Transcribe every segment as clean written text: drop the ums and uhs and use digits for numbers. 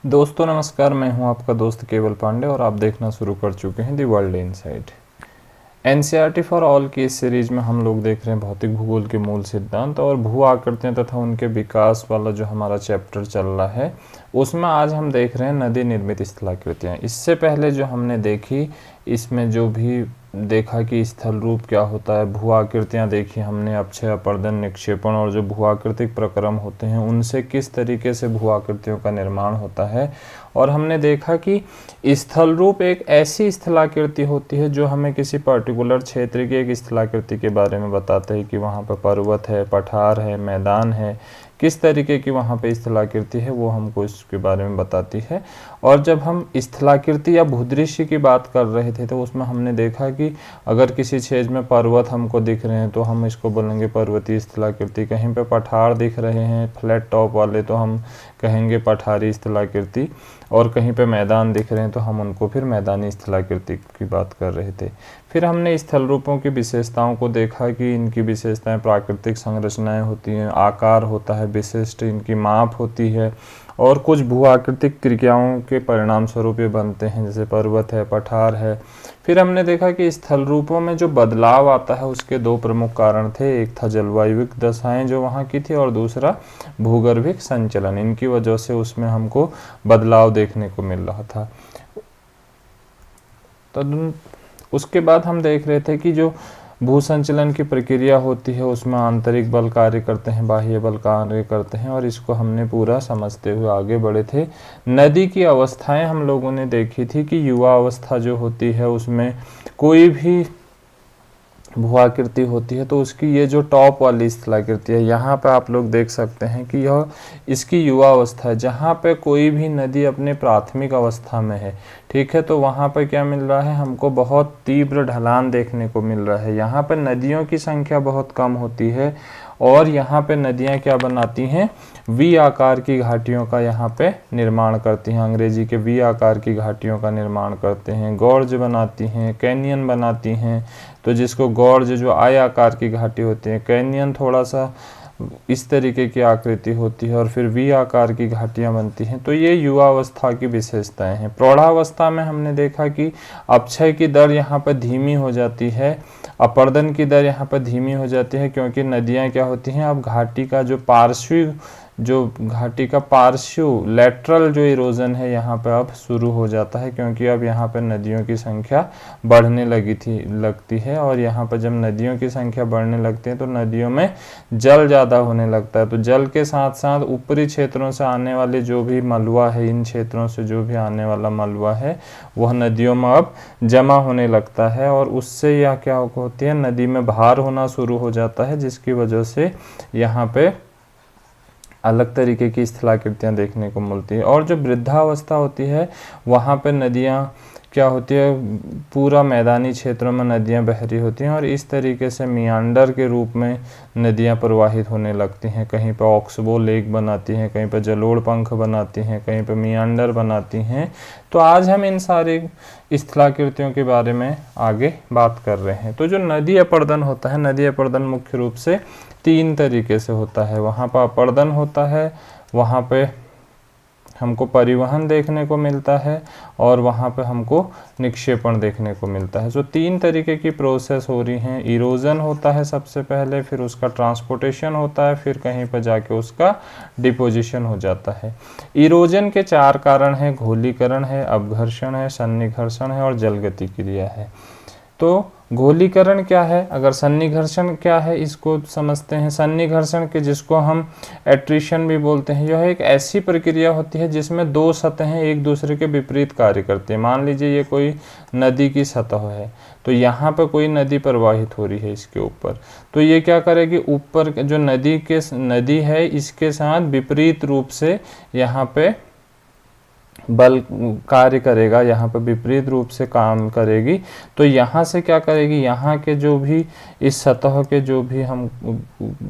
दोस्तों नमस्कार, मैं हूं आपका दोस्त केवल पांडे और आप देखना शुरू कर चुके हैं the world insight. NCERT for all की इस सीरीज में हम लोग देख रहे हैं भौतिक भूगोल के मूल सिद्धांत और भू आकृतियां तथा उनके विकास वाला जो हमारा चैप्टर चल रहा है, उसमें आज हम देख रहे हैं नदी निर्मित स्थलाकृतियां। इससे पहले जो हमने देखी, इसमें जो भी देखा कि स्थल रूप क्या होता है, भू आकृतियां देखी हमने, अपक्षय, अपर्दन, निक्षेपण और जो भू आकृतिक प्रक्रम होते हैं उनसे किस तरीके से भू आकृतियों का निर्माण होता है। और हमने देखा कि स्थल रूप एक ऐसी स्थलाकृति होती है जो हमें किसी पर्टिकुलर क्षेत्र की एक स्थलाकृति के बारे में बताते हैं कि वहाँ पर पर्वत है, पठार है, मैदान है, किस तरीके की वहाँ पे स्थलाकृति है वो हमको इसके बारे में बताती है। और जब हम स्थलाकृति या भूदृश्य की बात कर रहे थे तो उसमें हमने देखा कि अगर किसी क्षेत्र में पर्वत हमको दिख रहे हैं तो हम इसको बोलेंगे पर्वतीय स्थलाकृति, कहीं पे पठार दिख रहे हैं फ्लैट टॉप वाले तो हम कहेंगे पठारी स्थलाकृति, और कहीं पे मैदान दिख रहे हैं तो हम उनको फिर मैदानी स्थलाकृति की बात कर रहे थे। फिर हमने स्थल रूपों की विशेषताओं को देखा कि इनकी विशेषताएं प्राकृतिक संरचनाएं होती हैं, आकार होता है विशिष्ट, इनकी माप होती है और कुछ भू आकृतिक क्रियाओं के परिणाम स्वरूप ये बनते हैं, जैसे पर्वत है, पठार है। फिर हमने देखा कि स्थल रूपों में जो बदलाव आता है उसके दो प्रमुख कारण थे, एक था जलवायुविक दशाएं जो वहाँ की थी और दूसरा भूगर्भिक संचलन। इनकी वजह से उसमें हमको बदलाव देखने को मिल रहा था। तो उसके बाद हम देख रहे थे कि जो भू संचलन की प्रक्रिया होती है उसमें आंतरिक बल कार्य करते हैं, बाह्य बल कार्य करते हैं, और इसको हमने पूरा समझते हुए आगे बढ़े थे। नदी की अवस्थाएं हम लोगों ने देखी थी कि युवा अवस्था जो होती है उसमें कोई भी भू आकृति होती है तो उसकी ये जो टॉप वाली स्थलाकृति है, यहाँ पे आप लोग देख सकते हैं कि यह इसकी युवा अवस्था है, जहाँ पे कोई भी नदी अपने प्राथमिक अवस्था में है। ठीक है, तो वहाँ पे क्या मिल रहा है, हमको बहुत तीव्र ढलान देखने को मिल रहा है। यहाँ पे नदियों की संख्या बहुत कम होती है और यहाँ पे नदियाँ क्या बनाती हैं, वी आकार की घाटियों का यहाँ पे निर्माण करती हैं। अंग्रेजी के वी आकार की घाटियों का निर्माण करते हैं, गॉर्ज बनाती हैं, कैनियन बनाती हैं। तो जिसको गॉर्ज जो आई आकार की घाटी होती है, कैनियन थोड़ा सा इस तरीके की आकृति होती है और फिर वी आकार की घाटियां बनती हैं। तो ये युवावस्था की विशेषताएं हैं। प्रौढ़ावस्था में हमने देखा कि अपक्षय की दर यहाँ पर धीमी हो जाती है, अपर्दन की दर यहाँ पर धीमी हो जाती है, क्योंकि नदियाँ क्या होती हैं, अब घाटी का पार्श्व लेटरल जो इरोजन है यहाँ पे अब शुरू हो जाता है, क्योंकि अब यहाँ पे नदियों की संख्या बढ़ने लगती है। और यहाँ पर जब नदियों की संख्या बढ़ने लगती है तो नदियों में जल ज़्यादा होने लगता है। तो जल के साथ साथ ऊपरी क्षेत्रों से आने वाले जो भी मलबा है, इन क्षेत्रों से जो भी आने वाला मलबा है वह नदियों में अब जमा होने लगता है और उससे यह क्या होती है, नदी में भार होना शुरू हो जाता है, जिसकी वजह से यहाँ पे अलग तरीके की स्थलाकृतियाँ देखने को मिलती है। और जो वृद्धावस्था होती है वहाँ पे नदियाँ क्या होती है, पूरा मैदानी क्षेत्रों में नदियाँ बह रही होती हैं और इस तरीके से मियांडर के रूप में नदियाँ प्रवाहित होने लगती हैं। कहीं पर ऑक्सबो लेक बनाती हैं, कहीं पर जलोढ़ पंख बनाती हैं, कहीं पर मियांडर बनाती हैं। तो आज हम इन सारे स्थलाकृतियों के बारे में आगे बात कर रहे हैं। तो जो नदी अपर्दन होता है, नदी अपर्दन मुख्य रूप से तीन तरीके से होता है। वहाँ पर अपर्दन होता है, वहाँ पे हमको परिवहन देखने को मिलता है और वहाँ पे हमको निक्षेपण देखने को मिलता है। जो तीन तरीके की प्रोसेस हो रही हैं, इरोजन होता है सबसे पहले, फिर उसका ट्रांसपोर्टेशन होता है, फिर कहीं पर जाके उसका डिपोजिशन हो जाता है। इरोजन के चार कारण हैं, घोलीकरण है, अपघर्षण है, सन्निघर्षण है और जलगति क्रिया है। तो घोलीकरण क्या है, अगर सन्निघर्षण क्या है इसको समझते हैं। सन्निघर्षण के जिसको हम एट्रिशन भी बोलते हैं, यह एक ऐसी प्रक्रिया होती है जिसमें दो सतहें एक दूसरे के विपरीत कार्य करती हैं। मान लीजिए ये कोई नदी की सतह है, तो यहाँ पर कोई नदी प्रवाहित हो रही है इसके ऊपर, तो ये क्या करेगी, ऊपर जो नदी है इसके साथ विपरीत रूप से यहाँ पे बल कार्य करेगा, यहाँ पर विपरीत रूप से काम करेगी। तो यहाँ से क्या करेगी, यहाँ के जो भी इस सतह के जो भी हम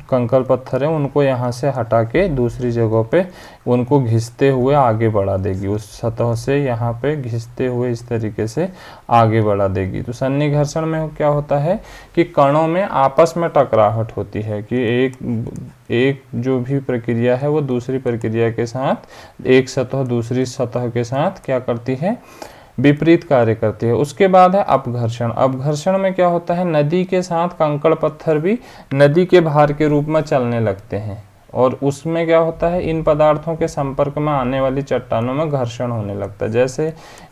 कंकड़ पत्थर हैं उनको यहाँ से हटा के दूसरी जगह पे उनको घिसते हुए आगे बढ़ा देगी, उस सतह से यहाँ पे घिसते हुए इस तरीके से आगे बढ़ा देगी। तो सन्नी घर्षण में क्या होता है कि कणों में आपस में टकराहट होती है कि एक जो भी प्रक्रिया है वो दूसरी प्रक्रिया के साथ, एक सतह दूसरी सतह के साथ क्या करती है, विपरीत कार्य करती है। उसके बाद है अपघर्षण। अपघर्षण में क्या होता है, नदी के साथ कंकड़ पत्थर भी नदी के भार के रूप में चलने लगते हैं और उसमें क्या होता है, इन पदार्थों के संपर्क में आने वाली चट्टानों में घर्षण होने लगता है। जैसे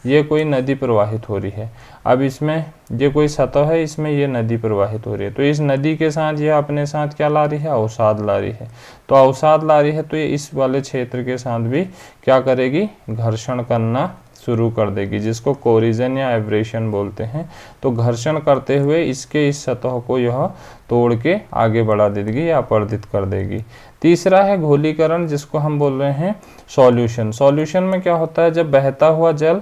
ये कोई नदी प्रवाहित हो रही है, अब इसमें ये कोई सतह है, इसमें ये नदी प्रवाहित हो रही है, तो इस नदी के साथ ये अपने साथ क्या ला रही है, अवसाद ला रही है। तो अवसाद ला रही है तो ये इस वाले क्षेत्र के साथ भी क्या करेगी, घर्षण करना शुरू कर देगी, जिसको कोरिजन या एब्रेशन बोलते हैं। तो घर्षण करते हुए इसके इस सतह को यह तोड़ के आगे बढ़ा देगी या अपरदित कर देगी। तीसरा है घोलीकरण, जिसको हम बोल रहे हैं सॉल्यूशन। सॉल्यूशन में क्या होता है, जब बहता हुआ जल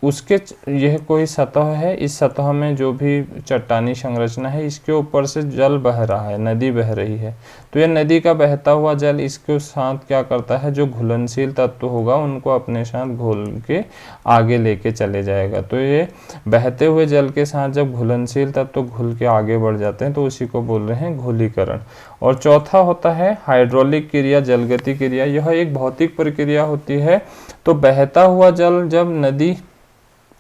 उसके यह कोई सतह है, इस सतह में जो भी चट्टानी संरचना है इसके ऊपर से जल बह रहा है, नदी बह रही है, तो यह नदी का बहता हुआ जल इसके साथ क्या करता है, जो घुलनशील तत्व होगा उनको अपने साथ घोल के आगे लेके चले जाएगा। तो ये बहते हुए जल के साथ जब घुलनशील तत्व घुल के आगे बढ़ जाते हैं तो उसी को बोल रहे हैं घोलीकरण। और चौथा होता है हाइड्रोलिक क्रिया, जलगति क्रिया। यह एक भौतिक प्रक्रिया होती है। तो बहता हुआ जल जब नदी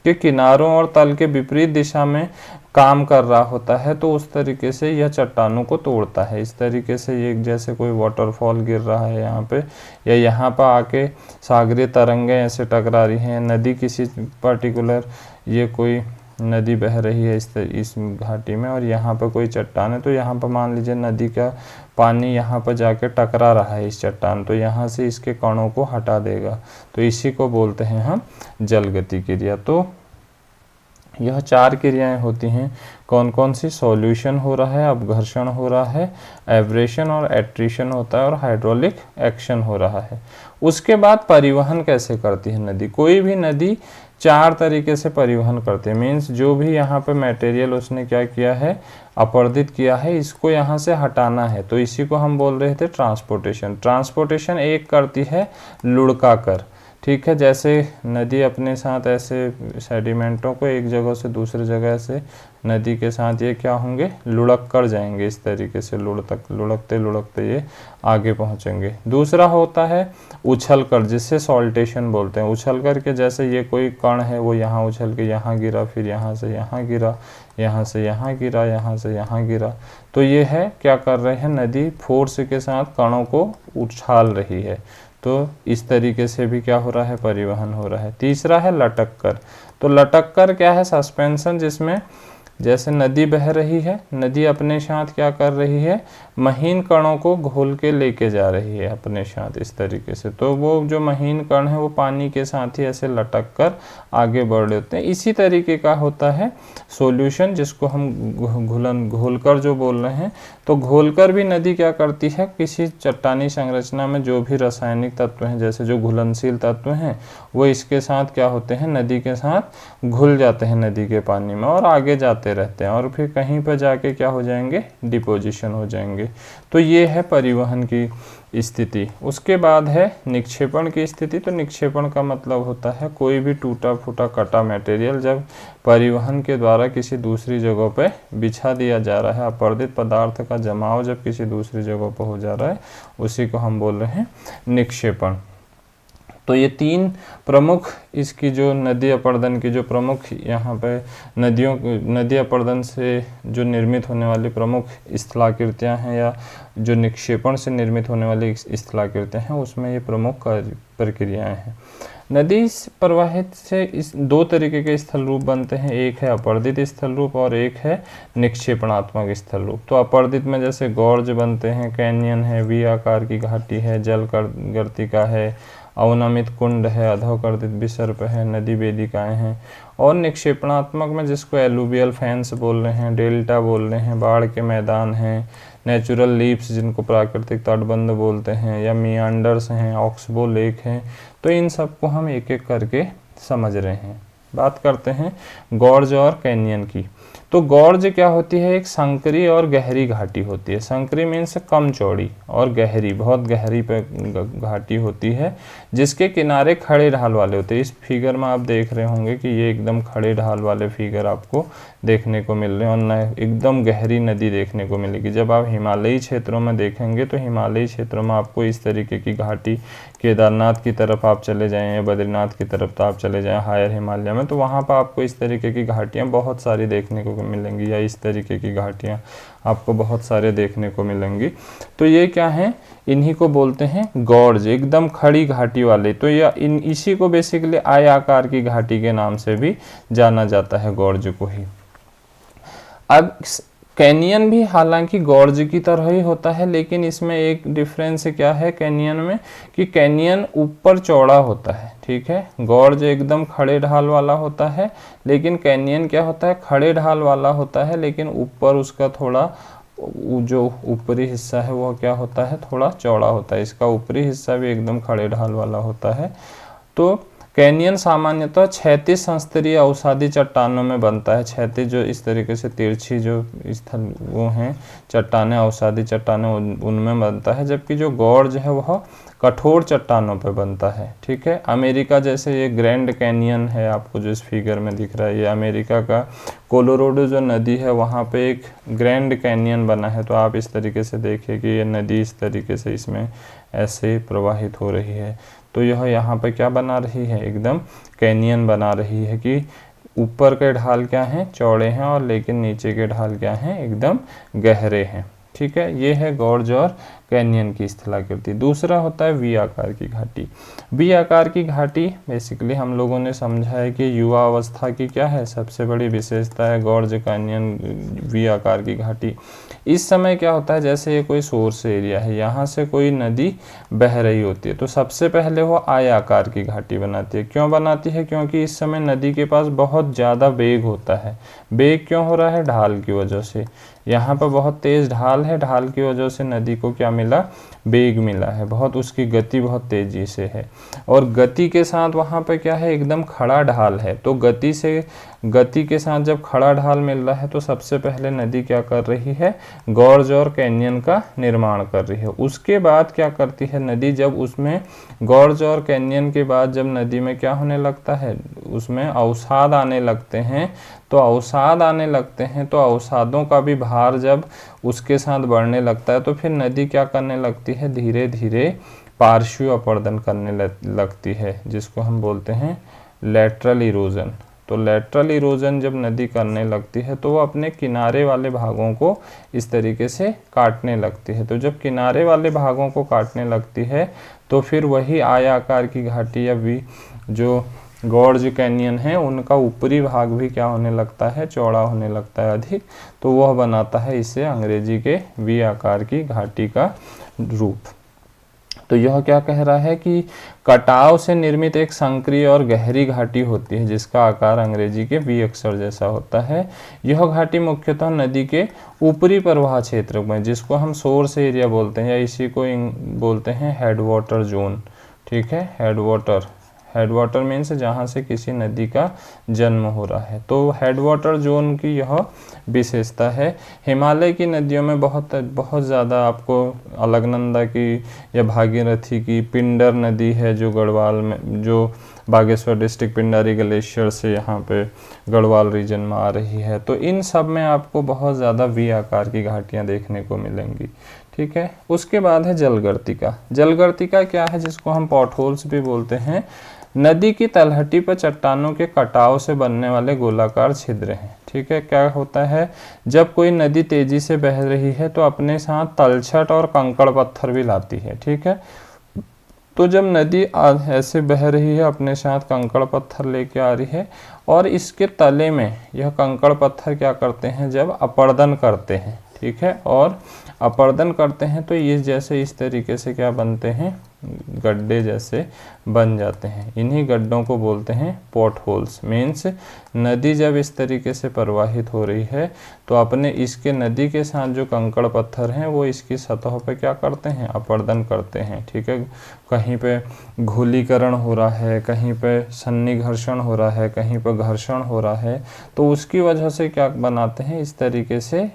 के किनारों और तल के विपरीत दिशा में काम कर रहा होता है तो उस तरीके से यह चट्टानों को तोड़ता है। इस तरीके से ये जैसे कोई वाटरफॉल गिर रहा है यहाँ पे, या यहाँ पर आके सागरीय तरंगें ऐसे टकरा रही हैं, नदी किसी पर्टिकुलर, ये कोई नदी बह रही है इस घाटी में और यहाँ पर कोई चट्टान है, तो यहाँ पर मान लीजिए नदी का पानी यहाँ पर जाके टकरा रहा है इस चट्टान, तो यहाँ से इसके कणों को हटा देगा। तो इसी को बोलते हैं हम जलगति क्रिया। तो यह 4 क्रियाएं होती हैं। कौन कौन सी, सॉल्यूशन हो रहा है, अपघर्षण हो रहा है, एब्रेशन और एट्रिशन होता है और हाइड्रोलिक एक्शन हो रहा है। उसके बाद परिवहन कैसे करती है नदी। कोई भी नदी 4 तरीके से परिवहन करते हैं। मीन्स जो भी यहाँ पे मटेरियल उसने क्या किया है, अपरदित किया है, इसको यहाँ से हटाना है, तो इसी को हम बोल रहे थे ट्रांसपोर्टेशन। ट्रांसपोर्टेशन एक करती है लुढ़का कर, ठीक है, जैसे नदी अपने साथ ऐसे सेडिमेंटों को एक जगह से दूसरी जगह से नदी के साथ ये क्या होंगे, लुढ़क कर जाएंगे, इस तरीके से लुढ़कते लुढ़कते ये आगे पहुंचेंगे। दूसरा होता है उछल कर, जिससे सॉल्टेशन बोलते हैं। उछल कर के जैसे ये कोई कण है वो यहाँ उछल के यहाँ गिरा, फिर यहाँ से यहाँ गिरा, यहाँ से यहाँ गिरा, यहाँ से यहाँ गिरा, तो ये है क्या कर रहे हैं, नदी फोर्स के साथ कणों को उछाल रही है। तो इस तरीके से भी क्या हो रहा है, परिवहन हो रहा है। तीसरा है लटक कर। तो लटक कर क्या है, सस्पेंशन, जिसमें जैसे नदी बह रही है, नदी अपने साथ क्या कर रही है, महीन कणों को घोल के लेके जा रही है अपने साथ, इस तरीके से। तो वो जो महीन कण है वो पानी के साथ ही ऐसे लटक कर आगे बढ़ रहे होते हैं। इसी तरीके का होता है सॉल्यूशन, जिसको हम घोलकर जो बोल रहे हैं। तो घोलकर भी नदी क्या करती है, किसी चट्टानी संरचना में जो भी रासायनिक तत्व हैं, जैसे जो घुलनशील तत्व हैं, वो इसके साथ क्या होते हैं, नदी के साथ घुल जाते हैं नदी के पानी में और आगे जाते रहते हैं और फिर कहीं पर जाके क्या हो जाएंगे, डिपोजिशन हो जाएंगे। तो ये है परिवहन की स्थिति। उसके बाद है निक्षेपण की स्थिति। तो निक्षेपण का मतलब होता है कोई भी टूटा फूटा कटा मटेरियल जब परिवहन के द्वारा किसी दूसरी जगह पे बिछा दिया जा रहा है, अपरदित पदार्थ का जमाव जब किसी दूसरी जगह पर हो जा रहा है, उसी को हम बोल रहे हैं निक्षेपण। तो ये 3 प्रमुख इसकी जो नदी अपरदन की जो प्रमुख यहाँ पे नदी अपरदन से जो निर्मित होने वाली प्रमुख स्थलाकृतियाँ हैं या जो निक्षेपण से निर्मित होने वाली स्थलाकृतियाँ हैं, उसमें ये प्रमुख प्रक्रियाएँ हैं। नदी प्रवाहित से इस 2 तरीके के स्थल रूप बनते हैं, एक है अपरदित स्थल रूप और एक है निक्षेपणात्मक स्थल रूप। तो अपरदित में जैसे गॉर्ज बनते हैं, कैनियन है, वी आकार की घाटी है, जल गर्तिका है, अवनमित कुंड है, अधोकर्तित विसर्प है, नदी वेदिकाएं हैं। और निक्षेपणात्मक में जिसको एलुवियल फैंस बोल रहे हैं, डेल्टा बोल रहे हैं, बाढ़ के मैदान हैं, नेचुरल लीप्स जिनको प्राकृतिक तटबंध बोलते हैं, या मियांडर्स हैं, ऑक्सबो लेक हैं। तो इन सबको हम एक एक करके समझ रहे हैं। बात करते हैं गॉर्ज और कैनियन की। तो गॉर्ज क्या होती है, एक संकरी और गहरी घाटी होती है। संकरी मीन्स कम चौड़ी, और गहरी बहुत गहरी पे घाटी होती है, जिसके किनारे खड़े ढाल वाले होते हैं। इस फिगर में आप देख रहे होंगे कि ये एकदम खड़े ढाल वाले फिगर आपको देखने को मिल रहे हैं, और एकदम गहरी नदी देखने को मिलेगी। जब आप हिमालयी क्षेत्रों में देखेंगे तो हिमालयी क्षेत्रों में आपको इस तरीके की घाटी, केदारनाथ की तरफ आप चले जाएं या बद्रीनाथ की तरफ तो आप चले जाएं हायर हिमालय में, तो वहाँ पर आपको इस तरीके की घाटियाँ बहुत सारी देखने को मिलेंगी, या इस तरीके की घाटियाँ आपको बहुत सारे देखने को मिलेंगी। तो ये क्या है, इन्हीं को बोलते हैं गॉर्ज, एकदम खड़ी घाटी वाले। तो या इसी को बेसिकली आयताकार की घाटी के नाम से भी जाना जाता है, गॉर्ज को ही। अब कैनियन भी हालांकि गॉर्ज की तरह ही होता है, लेकिन इसमें एक डिफरेंस क्या है कैनियन में, कि कैनियन ऊपर चौड़ा होता है, ठीक है। गॉर्ज एकदम खड़े ढाल वाला होता है, लेकिन कैनियन क्या होता है, खड़े ढाल वाला होता है, लेकिन ऊपर उसका थोड़ा जो ऊपरी हिस्सा है वो क्या होता है, थोड़ा चौड़ा होता है। इसका ऊपरी हिस्सा भी एकदम खड़े ढाल वाला होता है। तो कैनियन सामान्यतः क्षैतिज संस्तरीय अवसादी चट्टानों में बनता है। क्षैतिज जो इस तरीके से तिरछी जो स्थल वो हैं चट्टानें, अवसादी चट्टानें, उनमें बनता है, जबकि जो गॉर्ज है वह कठोर चट्टानों पर बनता है, ठीक है। अमेरिका जैसे ये ग्रैंड कैनियन है आपको जो इस फिगर में दिख रहा है, ये अमेरिका का कोलोराडो जो नदी है वहाँ पे एक ग्रैंड कैनियन बना है। तो आप इस तरीके से देखिए कि ये नदी इस तरीके से इसमें ऐसे प्रवाहित हो रही है। तो यह यहाँ पे क्या बना रही है, एकदम कैनियन बना रही है कि ऊपर के ढाल क्या हैं, चौड़े हैं, और लेकिन नीचे के ढाल क्या हैं, एकदम गहरे हैं, ठीक है। ये है गॉर्ज और कैनियन की स्थलाकृति। दूसरा होता है वी आकार की घाटी। वी आकार की घाटी बेसिकली हम लोगों ने समझा है कि युवा अवस्था की क्या है, सबसे बड़ी विशेषता है गॉर्ज, कैनियन, वी आकार की घाटी। इस समय क्या होता है, जैसे ये कोई सोर्स एरिया है, यहाँ से कोई नदी बह रही होती है, तो सबसे पहले वो आय आकार की घाटी बनाती है। क्यों बनाती है, क्योंकि इस समय नदी के पास बहुत ज़्यादा वेग होता है। वेग क्यों हो रहा है, ढाल की वजह से। यहाँ पर बहुत तेज ढाल है, ढाल की वजह से नदी को क्या मिला, वेग मिला है, बहुत उसकी गति बहुत तेजी से है। और गति के साथ वहाँ पे क्या है, एकदम खड़ा ढाल है। तो गति के साथ जब खड़ा ढाल मिल रहा है तो सबसे पहले नदी क्या कर रही है, गॉर्ज और कैनियन का निर्माण कर रही है। उसके बाद क्या करती है नदी, जब उसमें गॉर्ज और कैनियन के बाद जब नदी में क्या होने लगता है, उसमें अवसाद आने लगते हैं। तो अवसाद आने लगते हैं तो अवसादों का भी भार जब उसके साथ बढ़ने लगता है तो फिर नदी क्या करने लगती है, धीरे धीरे पार्श्व अपरदन करने लगती है, जिसको हम बोलते हैं लेटरल इरोजन। तो लेटरल इरोजन जब नदी करने लगती है तो वो अपने किनारे वाले भागों को इस तरीके से काटने लगती है। तो जब किनारे वाले भागों को काटने लगती है तो फिर वही आय आकार की घाटी या वी जो गॉर्ज कैनियन है उनका ऊपरी भाग भी क्या होने लगता है, चौड़ा होने लगता है अधिक। तो वह बनाता है इसे अंग्रेजी के वी आकार की घाटी का रूप। तो यह क्या कह रहा है कि कटाव से निर्मित एक संक्रिय और गहरी घाटी होती है जिसका आकार अंग्रेजी के वी अक्षर जैसा होता है। यह घाटी मुख्यतः नदी के ऊपरी प्रवाह क्षेत्र में, जिसको हम सोर्स एरिया बोलते हैं या इसी को बोलते हैं हेड वाटर जोन, ठीक है। हेड वाटर मीन्स जहाँ से किसी नदी का जन्म हो रहा है। तो हेड वाटर जोन की यह विशेषता है। हिमालय की नदियों में बहुत ज़्यादा आपको अलकनंदा की या भागीरथी की, पिंडर नदी है जो गढ़वाल में, जो बागेश्वर डिस्ट्रिक्ट पिंडारी ग्लेशियर से यहाँ पे गढ़वाल रीजन में आ रही है। तो इन सब में आपको बहुत ज़्यादा वी आकार की घाटियाँ देखने को मिलेंगी, ठीक है। उसके बाद है जलगर्तिका। जलगर्तिका क्या है, जिसको हम पॉटहोल्स भी बोलते हैं। नदी की तलहटी पर चट्टानों के कटाव से बनने वाले गोलाकार छिद्र हैं, ठीक है। क्या होता है, जब कोई नदी तेजी से बह रही है तो अपने साथ तलछट और कंकड़ पत्थर भी लाती है, ठीक है। तो जब नदी ऐसे बह रही है अपने साथ कंकड़ पत्थर लेके आ रही है, और इसके तले में यह कंकड़ पत्थर क्या करते हैं, जब अपरदन करते हैं, ठीक है, और अपरदन करते हैं तो ये जैसे इस तरीके से क्या बनते हैं, गड्ढे जैसे बन जाते हैं। इन्हीं गड्ढों को बोलते हैं पॉट होल्स। मीन्स नदी जब इस तरीके से प्रवाहित हो रही है तो अपने इसके नदी के साथ जो कंकड़ पत्थर हैं वो इसकी सतह पे क्या करते हैं, अपर्दन करते हैं। ठीक है, कहीं पे घुलीकरण हो रहा है, कहीं पे सन्निघर्षण हो रहा है, कहीं पे घर्षण हो रहा है, तो उसकी वजह से क्या बनाते हैं, इस तरीके से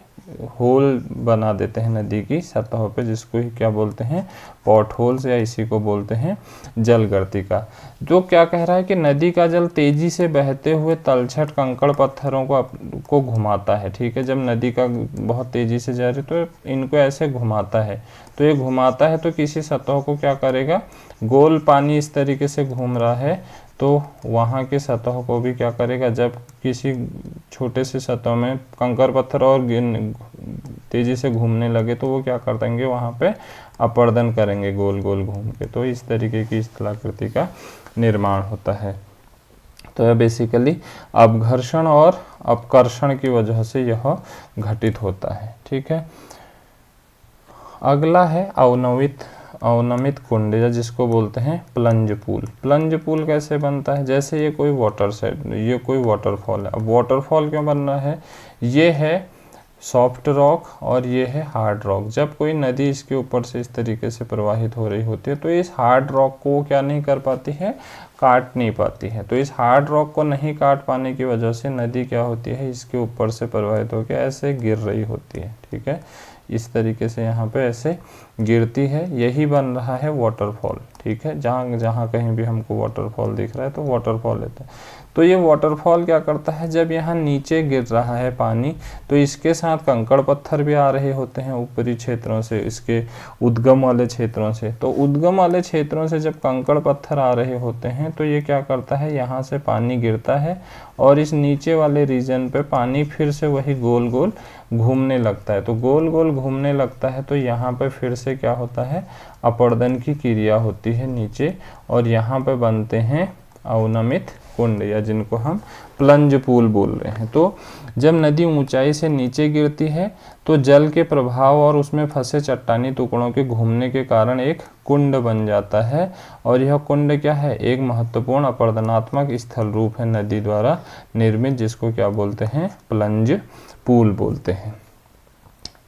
होल बना देते हैं नदी की सतह पे, जिसको ही क्या बोलते हैं, पॉट होल्स, या इसी को बोलते हैं जलगर्तिका। जो क्या कह रहा है कि नदी का जल तेजी से बहते हुए तलछट कंकड़ पत्थरों को घुमाता है। ठीक है, जब नदी का बहुत तेजी से जा रही तो इनको ऐसे घुमाता है, तो ये घुमाता है तो किसी सतह को क्या करेगा, गोल पानी इस तरीके से घूम रहा है तो वहाँ के सतह को भी क्या करेगा, जब किसी छोटे से सतह में कंकड़ पत्थर और तेजी से घूमने लगे तो वो क्या कर देंगे, वहाँ पे अपर्दन करेंगे गोल गोल घूम के। तो इस तरीके की स्थलाकृति का निर्माण होता है। तो यह बेसिकली अपघर्षण और अपकर्षण की वजह से यह घटित होता है। ठीक है, अगला है अवनमित कुंड, या जिसको बोलते हैं प्लंज पूल। प्लंज पूल कैसे बनता है, जैसे ये कोई वाटरफॉल है। अब वाटरफॉल क्यों बन रहा है, ये है सॉफ्ट रॉक और ये है हार्ड रॉक। जब कोई नदी इसके ऊपर से इस तरीके से प्रवाहित हो रही होती है तो इस हार्ड रॉक को क्या नहीं कर पाती है, काट नहीं पाती है। तो इस हार्ड रॉक को नहीं काट पाने की वजह से नदी क्या होती है, इसके ऊपर से प्रवाहित होकर ऐसे गिर रही होती है। ठीक है, इस तरीके से यहाँ पे ऐसे गिरती है, यही बन रहा है वाटरफॉल। ठीक है, जहाँ जहाँ कहीं भी हमको वाटरफॉल दिख रहा है तो वाटरफॉल लेते हैं। तो ये वाटरफॉल क्या करता है, जब यहाँ नीचे गिर रहा है पानी तो इसके साथ कंकड़ पत्थर भी आ रहे होते हैं ऊपरी क्षेत्रों से, इसके उद्गम वाले क्षेत्रों से। तो उद्गम वाले क्षेत्रों से जब कंकड़ पत्थर आ रहे होते हैं तो ये क्या करता है, यहाँ से पानी गिरता है और इस नीचे वाले रीजन पे पानी फिर से वही गोल गोल घूमने लगता है। तो गोल गोल घूमने लगता है तो यहाँ पे फिर से क्या होता है, अपर्दन की क्रिया होती है नीचे, और यहाँ पे बनते हैं अवनमित कुंड, या जिनको हम प्लंज पूल बोल रहे हैं। तो जब नदी ऊंचाई से नीचे गिरती है तो जल के प्रभाव और उसमें फंसे चट्टानी टुकड़ों के घूमने के कारण एक कुंड बन जाता है, और यह कुंड क्या है, एक महत्वपूर्ण अपर्दनात्मक स्थल रूप है नदी द्वारा निर्मित, जिसको क्या बोलते हैं, प्लंज पूल बोलते हैं।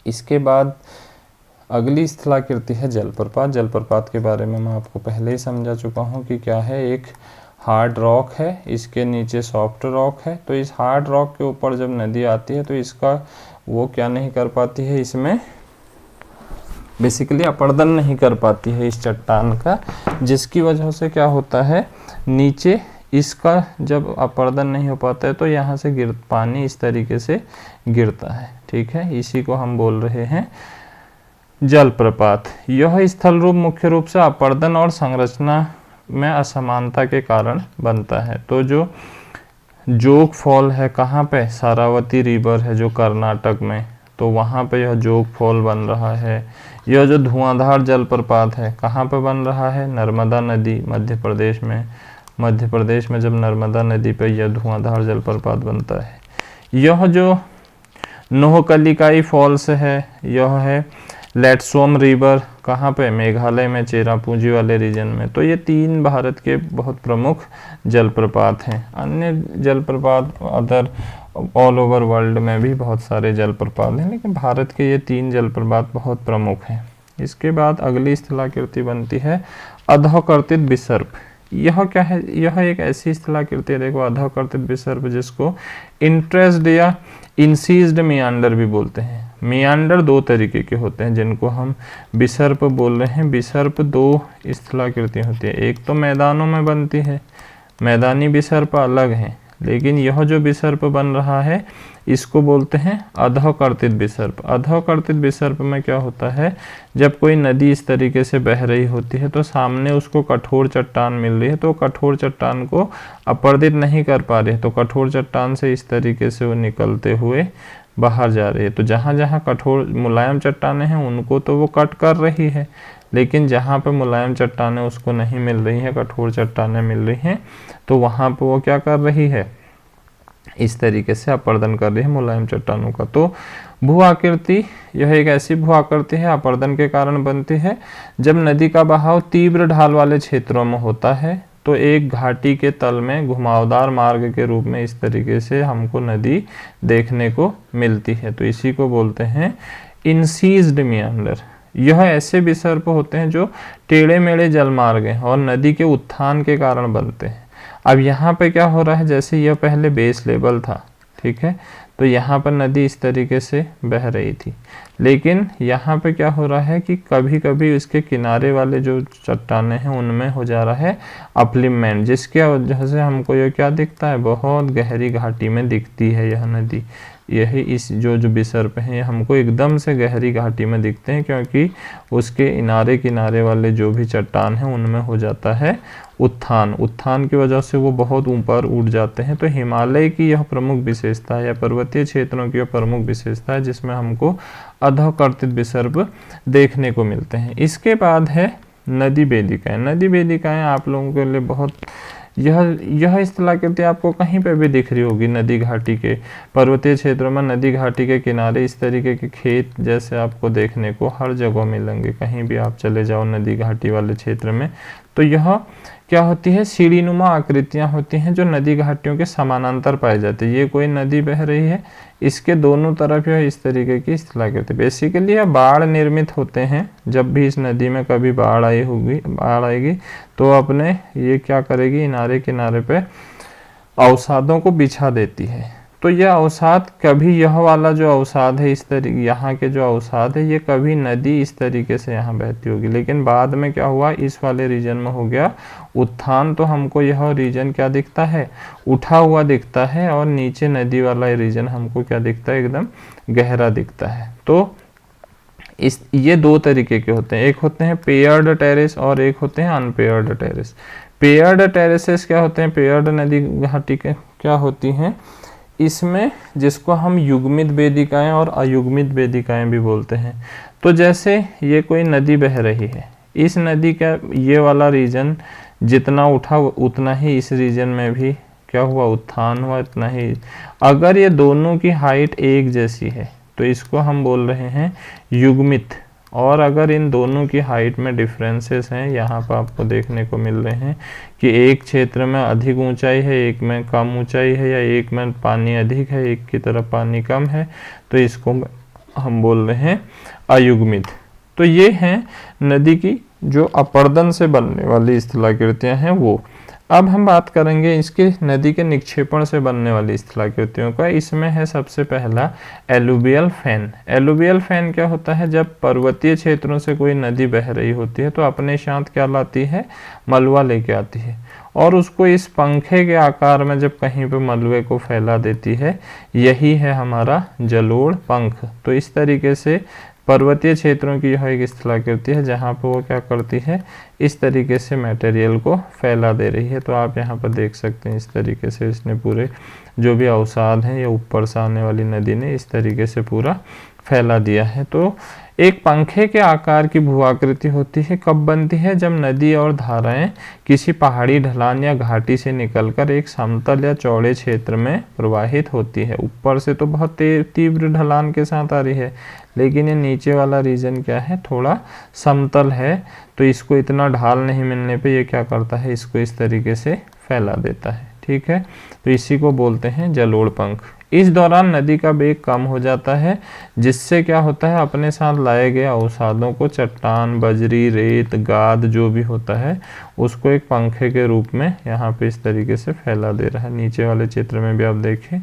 इसके बाद अगली स्थलाकृति है जलप्रपात। जलप्रपात के बारे में मैं आपको पहले ही समझा चुका हूँ कि क्या है, एक हार्ड रॉक है, इसके नीचे सॉफ्ट रॉक है। तो इस हार्ड रॉक के ऊपर जब नदी आती है तो इसका वो क्या नहीं कर पाती है, इसमें बेसिकली अपर्दन नहीं कर पाती है इस चट्टान का, जिसकी वजह से क्या होता है, नीचे इसका जब अपर्दन नहीं हो पाता है तो यहाँ से पानी इस तरीके से गिरता है। ठीक है, इसी को हम बोल रहे हैं जलप्रपात। यह स्थल रूप मुख्य रूप से अपर्दन और संरचना में असमानता के कारण बनता है। तो जो जोग फॉल है, कहाँ पे, सारावती रिवर है जो कर्नाटक में, तो वहाँ पे यह जोग फॉल बन रहा है। यह जो धुआंधार जलप्रपात है कहाँ पे बन रहा है, नर्मदा नदी, मध्य प्रदेश में। मध्य प्रदेश में जब नर्मदा नदी पे यह धुआंधार जलप्रपात बनता है। यह जो नोहकलिकाई फॉल्स है, यह है लेट्सोम रिवर, कहाँ पे, मेघालय में, चेरापूंजी वाले रीजन में। तो ये तीन भारत के बहुत प्रमुख जलप्रपात हैं। अन्य जलप्रपात अदर ऑल ओवर वर्ल्ड में भी बहुत सारे जलप्रपात हैं, लेकिन भारत के ये तीन जलप्रपात बहुत प्रमुख हैं। इसके बाद अगली स्थलाकृति बनती है अधोकर्तित विसर्प। यह क्या है, यह एक ऐसी स्थलाकृति है, देखो, अधोकर्तित विसर्प, जिसको इंटरेस्ड या इंसीज्ड मियांडर भी बोलते हैं। मियांडर दो तरीके के होते हैं जिनको हम विसर्प बोल रहे हैं। विसर्प दो स्थलाकृति होती है, एक तो मैदानों में बनती है, मैदानी विसर्प अलग है, लेकिन यह जो विसर्प बन रहा है इसको बोलते हैं अधोकर्तित विसर्प। अधोकर्तित विसर्प में क्या होता है, जब कोई नदी इस तरीके से बह रही होती है तो सामने उसको कठोर चट्टान मिल रही है, तो कठोर चट्टान को अपर्दित नहीं कर पा रही है, तो कठोर चट्टान से इस तरीके से वो निकलते हुए बाहर जा रही है। तो जहाँ जहाँ कठोर मुलायम चट्टानें हैं उनको तो वो कट कर रही है, लेकिन जहाँ पे मुलायम चट्टानें उसको नहीं मिल रही हैं, कठोर चट्टानें मिल रही हैं, तो वहाँ पे वो क्या कर रही है, इस तरीके से अपर्दन कर रही है मुलायम चट्टानों का। तो भू आकृति, यह एक ऐसी भू आकृति है अपर्दन के कारण बनती है जब नदी का बहाव तीव्र ढाल वाले क्षेत्रों में होता है। तो एक घाटी के तल में घुमावदार मार्ग के रूप में इस तरीके से हमको नदी देखने को मिलती है। तो इसी को बोलते हैं इंसीज्ड मियांडर। यह ऐसे विसर्प होते हैं जो टेढ़े मेढ़े जलमार्ग हैं और नदी के उत्थान के कारण बनते हैं। अब यहाँ पे क्या हो रहा है, जैसे यह पहले बेस लेवल था, ठीक है, तो यहाँ पर नदी इस तरीके से बह रही थी, लेकिन यहाँ पे क्या हो रहा है कि कभी कभी इसके किनारे वाले जो चट्टानें हैं उनमें हो जा रहा है अपलिपमेंट, जिसके वजह से हमको ये क्या दिखता है, बहुत गहरी घाटी में दिखती है यह नदी। यही इस जो विसर्प हैं हमको एकदम से गहरी घाटी में दिखते हैं, क्योंकि उसके किनारे किनारे वाले जो भी चट्टान हैं उनमें हो जाता है उत्थान। उत्थान की वजह से वो बहुत ऊपर उठ जाते हैं। तो हिमालय की यह प्रमुख विशेषता है या पर्वतीय क्षेत्रों की यह प्रमुख विशेषता है जिसमें हमको अधोकर्तित विसर्प देखने को मिलते हैं। इसके बाद है नदी वेदिकाएं। नदी वेदिकाएं आप लोगों के लिए बहुत यह स्थलाकृति आपको कहीं पे भी दिख रही होगी। नदी घाटी के पर्वतीय क्षेत्रों में नदी घाटी के किनारे इस तरीके के खेत जैसे आपको देखने को हर जगह मिलेंगे, कहीं भी आप चले जाओ नदी घाटी वाले क्षेत्र में। तो यह क्या होती है, सीढ़ीनुमा आकृतियां होती हैं जो नदी घाटियों के समानांतर पाई जाती है। ये कोई नदी बह रही है, इसके दोनों तरफ यह इस तरीके की स्थलाकृति। बेसिकली यह बाढ़ निर्मित होते हैं। जब भी इस नदी में कभी बाढ़ आएगी तो अपने ये क्या करेगी, किनारे किनारे पे अवसादों को बिछा देती है। तो यह अवसाद कभी, यह वाला जो अवसाद है इस तरीके, यहाँ के जो अवसाद है ये कभी नदी इस तरीके से यहाँ बहती होगी, लेकिन बाद में क्या हुआ, इस वाले रीजन में हो गया उत्थान। तो हमको यह रीजन क्या दिखता है, उठा हुआ दिखता है, और नीचे नदी वाला रीजन हमको क्या दिखता है, एकदम गहरा दिखता है। तो ये दो तरीके के होते हैं, एक होते हैं पेयर्ड टेरेस और एक होते हैं अनपेयर्ड टेरेस। पेयर्ड टेरेसेस क्या होते हैं, पेयर्ड नदी घाटी के क्या होती हैं, इसमें जिसको हम युग्मित वेदिकाएं और अयुग्मित वेदिकाएं भी बोलते हैं। तो जैसे ये कोई नदी बह रही है, इस नदी का ये वाला रीजन जितना उठा उतना ही इस रीजन में भी क्या हुआ, उत्थान हुआ, इतना ही। अगर ये दोनों की हाइट एक जैसी है तो इसको हम बोल रहे हैं युग्मित, और अगर इन दोनों की हाइट में डिफरेंसेस हैं, यहाँ पर आपको देखने को मिल रहे हैं कि एक क्षेत्र में अधिक ऊंचाई है, एक में कम ऊंचाई है, या एक में पानी अधिक है, एक की तरफ पानी कम है, तो इसको हम बोल रहे हैं अयुग्मित। तो ये हैं नदी की जो अपर्दन से बनने वाली स्थलाकृतियां हैं वो। अब हम बात करेंगे इसके नदी के निक्षेपण से बनने वाली स्थलाकृतियों का। इसमें है सबसे पहला एलुवियल फैन। एलुवियल फैन क्या होता है, जब पर्वतीय क्षेत्रों से कोई नदी बह रही होती है तो अपने साथ क्या लाती है, मलबा लेके आती है, और उसको इस पंखे के आकार में जब कहीं पे मलबे को फैला देती है, यही है हमारा जलोढ़ पंख। तो इस तरीके से पर्वतीय क्षेत्रों की यह एक स्थलाकृति है जहाँ पर वो क्या करती है, इस तरीके से मटेरियल को फैला दे रही है। तो आप यहाँ पर देख सकते हैं इस तरीके से इसने पूरे जो भी अवसाद हैं या ऊपर से आने वाली नदी ने इस तरीके से पूरा फैला दिया है। तो एक पंखे के आकार की भू आकृति होती है, कब बनती है, जब नदी और धाराएं किसी पहाड़ी ढलान या घाटी से निकलकर एक समतल या चौड़े क्षेत्र में प्रवाहित होती है। ऊपर से तो बहुत तीव्र ढलान के साथ आ रही है, लेकिन ये नीचे वाला रीजन क्या है, थोड़ा समतल है, तो इसको इतना ढाल नहीं मिलने पे ये क्या करता है, इसको इस तरीके से फैला देता है। ठीक है, तो इसी को बोलते हैं जलोढ़ पंख। इस दौरान नदी का वेग कम हो जाता है, जिससे क्या होता है, अपने साथ लाए गए अवसादों को, चट्टान, बजरी, रेत, गाद जो भी होता है, उसको एक पंखे के रूप में यहाँ पे इस तरीके से फैला दे रहा है। नीचे वाले क्षेत्र में भी आप देखें,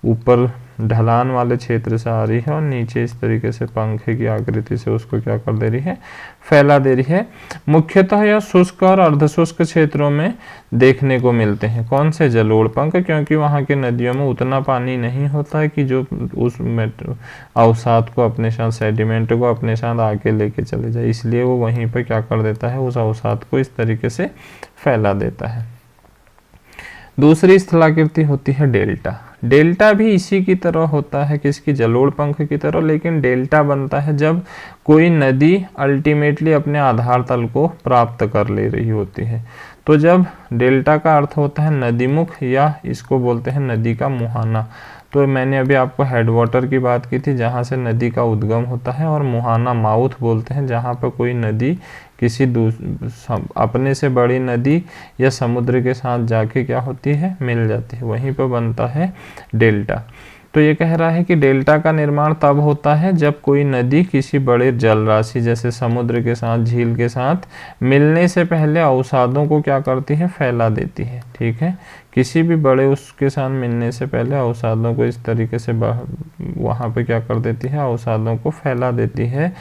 ऊपर ढलान वाले क्षेत्र से आ रही है और नीचे इस तरीके से पंखे की आकृति से उसको क्या कर दे रही है, फैला दे रही है। मुख्यतः यह शुष्क और अर्धशुष्क क्षेत्रों में देखने को मिलते हैं। कौन से, जलोढ़ पंख, क्योंकि वहाँ के नदियों में उतना पानी नहीं होता है कि जो उस अवसाद को अपने साथ, सेडिमेंट को अपने साथ आके लेके चले जाए, इसलिए वो वहीं पर क्या कर देता है, उस अवसाद को इस तरीके से फैला देता है। दूसरी स्थलाकृति होती है डेल्टा। डेल्टा भी इसी की तरह होता है, किसकी, जलोढ़ पंख की तरह, लेकिन डेल्टा बनता है जब कोई नदी अल्टीमेटली अपने आधार तल को प्राप्त कर ले रही होती है। तो जब डेल्टा का अर्थ होता है नदीमुख या इसको बोलते हैं नदी का मुहाना। तो मैंने अभी आपको हेडवाटर की बात की थी जहाँ से नदी का उद्गम होता है, और मुहाना माउथ बोलते हैं जहाँ पर कोई नदी किसी अपने से बड़ी नदी या समुद्र के साथ जाके क्या होती है, मिल जाती है, वहीं पर बनता है डेल्टा। तो ये कह रहा है कि डेल्टा का निर्माण तब होता है जब कोई नदी किसी बड़े जल राशि जैसे समुद्र के साथ, झील के साथ मिलने से पहले अवसादों को क्या करती है, फैला देती है। ठीक है, किसी भी बड़े उसके साथ मिलने से पहले अवसादों को इस तरीके से वहाँ पे क्या कर देती है, अवसादों को फैला देती है,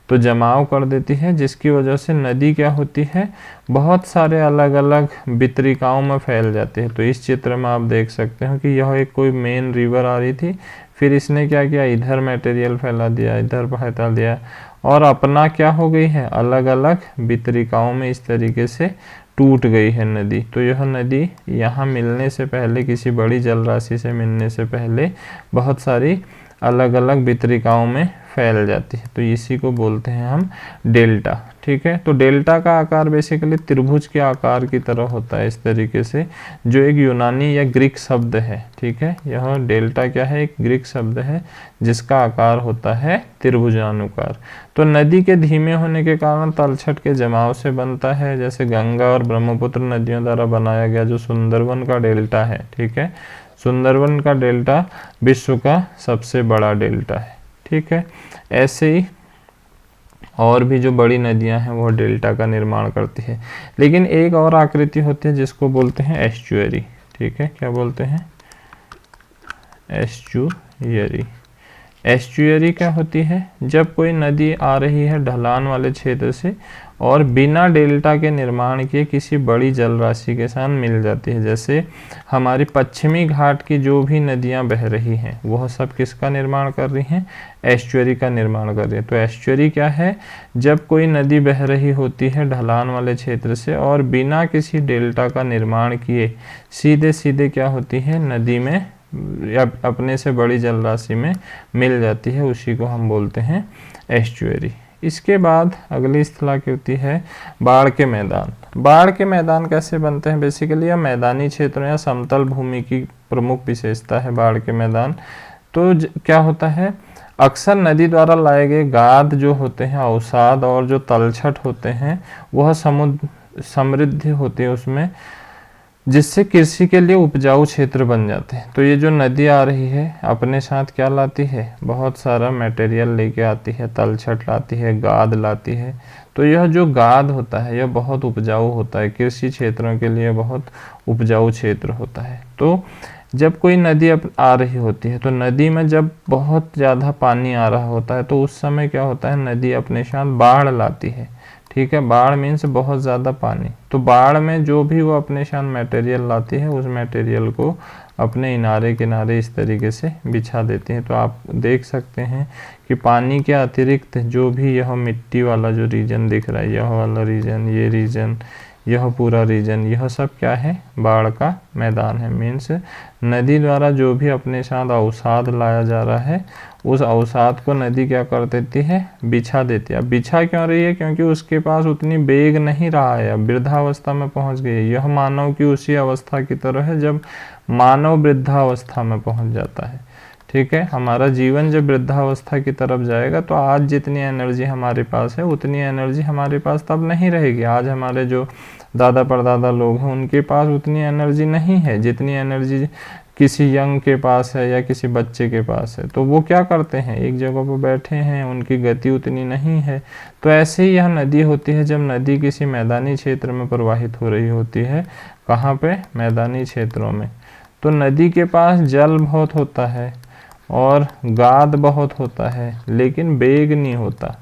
तो जमाव कर देती है, जिसकी वजह से नदी क्या होती है, बहुत सारे अलग अलग वितरिकाओं में फैल जाती है। तो इस चित्र में आप देख सकते हो कि यह एक कोई मेन रिवर आ रही थी, फिर इसने क्या किया, इधर मटेरियल फैला दिया, इधर फैला दिया, और अपना क्या हो गई है, अलग अलग वितरिकाओं में इस तरीके से टूट गई है नदी। तो यह नदी यहाँ मिलने से पहले, किसी बड़ी जल राशि से मिलने से पहले बहुत सारी अलग अलग वितरिकाओं में फैल जाती है। तो इसी को बोलते हैं हम डेल्टा। ठीक है, तो डेल्टा का आकार बेसिकली त्रिभुज के आकार की तरह होता है इस तरीके से, जो एक यूनानी या ग्रीक शब्द है। ठीक है, यह डेल्टा क्या है, एक ग्रीक शब्द है जिसका आकार होता है त्रिभुजानुकार। तो नदी के धीमे होने के कारण तलछट के जमाव से बनता है, जैसे गंगा और ब्रह्मपुत्र नदियों द्वारा बनाया गया जो सुंदरवन का डेल्टा है। ठीक है, सुंदरवन का डेल्टा विश्व का सबसे बड़ा डेल्टा है। ठीक है, ऐसे ही और भी जो बड़ी नदियां हैं वो डेल्टा का निर्माण करती है। लेकिन एक और आकृति होती है जिसको बोलते हैं एस्चुअरी। ठीक है, क्या बोलते हैं, एस्चुअरी। एस्चुअरी क्या होती है, जब कोई नदी आ रही है ढलान वाले क्षेत्र से और बिना डेल्टा के निर्माण किए किसी बड़ी जल राशि के साथ मिल जाती है। जैसे हमारी पश्चिमी घाट की जो भी नदियां बह रही हैं वह सब किसका निर्माण कर रही हैं, एस्चुअरी का निर्माण कर रही है। तो एस्चुअरी क्या है, जब कोई नदी बह रही होती है ढलान वाले क्षेत्र से और बिना किसी डेल्टा का निर्माण किए सीधे सीधे क्या होती है, नदी में या अपने से बड़ी जल राशि में मिल जाती है, उसी को हम बोलते हैं एस्चुअरी। इसके बाद अगली स्थलाकृति है बाढ़ के मैदान। बाढ़ के मैदान कैसे बनते हैं, बेसिकली यह मैदानी क्षेत्रों या समतल भूमि की प्रमुख विशेषता है बाढ़ के मैदान। तो क्या होता है, अक्सर नदी द्वारा लाए गए गाद जो होते हैं, अवसाद और जो तलछट होते हैं वह समृद्धि होती है उसमें, जिससे कृषि के लिए उपजाऊ क्षेत्र बन जाते हैं। तो ये जो नदी आ रही है अपने साथ क्या लाती है, बहुत सारा मटेरियल लेके आती है, तलछट लाती है, गाद लाती है। तो यह जो गाद होता है यह बहुत उपजाऊ होता है, कृषि क्षेत्रों के लिए बहुत उपजाऊ क्षेत्र होता है। तो जब कोई नदी आ रही होती है तो नदी में जब बहुत ज़्यादा पानी आ रहा होता है तो उस समय क्या होता है, नदी अपने साथ बाढ़ लाती है। ठीक है, बाढ़ मीन्स बहुत ज़्यादा पानी। तो बाढ़ में जो भी वो अपने साथ मटेरियल लाती है उस मटेरियल को अपने किनारे किनारे इस तरीके से बिछा देती हैं। तो आप देख सकते हैं कि पानी के अतिरिक्त जो भी यह मिट्टी वाला जो रीजन दिख रहा है, यह वाला रीजन, ये रीजन, यह पूरा रीजन, यह सब क्या है, बाढ़ का मैदान है। मीन्स नदी द्वारा जो भी अपने साथ अवसाद लाया जा रहा है उस अवसाद को नदी क्या कर देती है, बिछा देती है। अब बिछा क्यों रही है, क्योंकि उसके पास उतनी वेग नहीं रहा है, अब वृद्धावस्था में पहुंच गई है। यह मानव की उसी अवस्था की तरह है जब मानव वृद्धावस्था में पहुंच जाता है। ठीक है, हमारा जीवन जब वृद्धावस्था की तरफ जाएगा तो आज जितनी एनर्जी हमारे पास है उतनी एनर्जी हमारे पास तब नहीं रहेगी। आज हमारे जो दादा परदादा लोग हैं उनके पास उतनी एनर्जी नहीं है जितनी एनर्जी किसी यंग के पास है या किसी बच्चे के पास है। तो वो क्या करते हैं, एक जगह पर बैठे हैं, उनकी गति उतनी नहीं है। तो ऐसे ही यह नदी होती है, जब नदी किसी मैदानी क्षेत्र में प्रवाहित हो रही होती है, कहाँ पे, मैदानी क्षेत्रों में, तो नदी के पास जल बहुत होता है और गाद बहुत होता है, लेकिन वेग नहीं होता,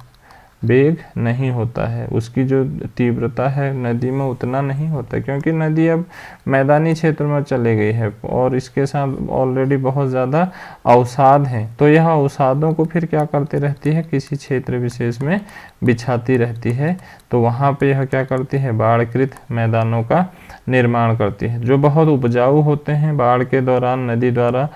वेग नहीं होता है, उसकी जो तीव्रता है नदी में उतना नहीं होता, क्योंकि नदी अब मैदानी क्षेत्र में चले गई है और इसके साथ ऑलरेडी बहुत ज़्यादा अवसाद हैं। तो यह अवसादों को फिर क्या करती रहती है, किसी क्षेत्र विशेष में बिछाती रहती है। तो वहाँ पे यह क्या करती है, बाढ़कृत मैदानों का निर्माण करती है। जो बहुत उपजाऊ होते हैं, बाढ़ के दौरान नदी द्वारा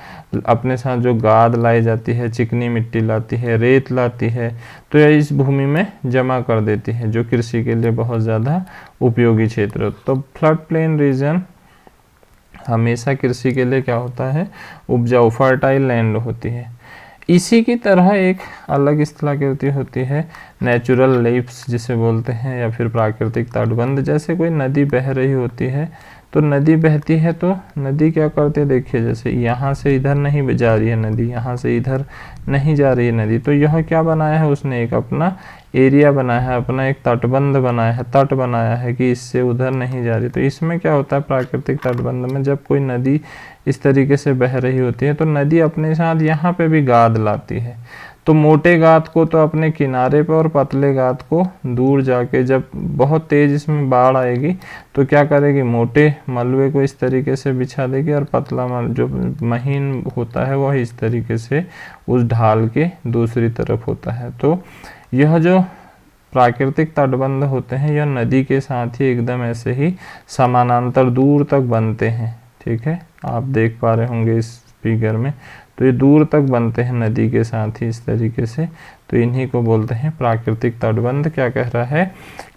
अपने साथ जो गाद लाई जाती है, चिकनी मिट्टी लाती है, रेत लाती है, तो यह इस भूमि में जमा कर देती है, जो कृषि के लिए बहुत ज़्यादा उपयोगी क्षेत्र। तो फ्लड प्लेन रीजन हमेशा कृषि के लिए क्या होता है, उपजाऊ, फर्टाइल लैंड होती है। इसी की तरह एक अलग स्थलाकृति होती है नेचुरल लीफ्स जिसे बोलते हैं, या फिर प्राकृतिक तटबंध। जैसे कोई नदी बह रही होती है, तो नदी बहती है तो नदी क्या करती है, देखिए जैसे यहाँ से इधर नहीं जा रही है नदी, यहाँ से इधर नहीं जा रही है नदी, तो यह क्या बनाया है उसने, एक अपना एरिया बनाया है, अपना एक तटबंध बनाया है, तट बनाया है कि इससे उधर नहीं जा रही। तो इसमें क्या होता है, प्राकृतिक तटबंध में जब कोई नदी इस तरीके से बह रही होती है, तो नदी अपने साथ यहाँ पे भी गाद लाती है। तो मोटे गाद को तो अपने किनारे पे और पतले गाद को दूर जाके, जब बहुत तेज इसमें बाढ़ आएगी तो क्या करेगी, मोटे मलबे को इस तरीके से बिछा देगी, और पतला जो महीन होता है वह इस तरीके से उस ढाल के दूसरी तरफ होता है। तो यह जो प्राकृतिक तटबंध होते हैं, यह नदी के साथ ही एकदम ऐसे ही समानांतर दूर तक बनते हैं। ठीक है, आप देख पा रहे होंगे इस फिगर में, तो ये दूर तक बनते हैं नदी के साथ ही इस तरीके से। तो इन्हीं को बोलते हैं प्राकृतिक तटबंध। क्या कह रहा है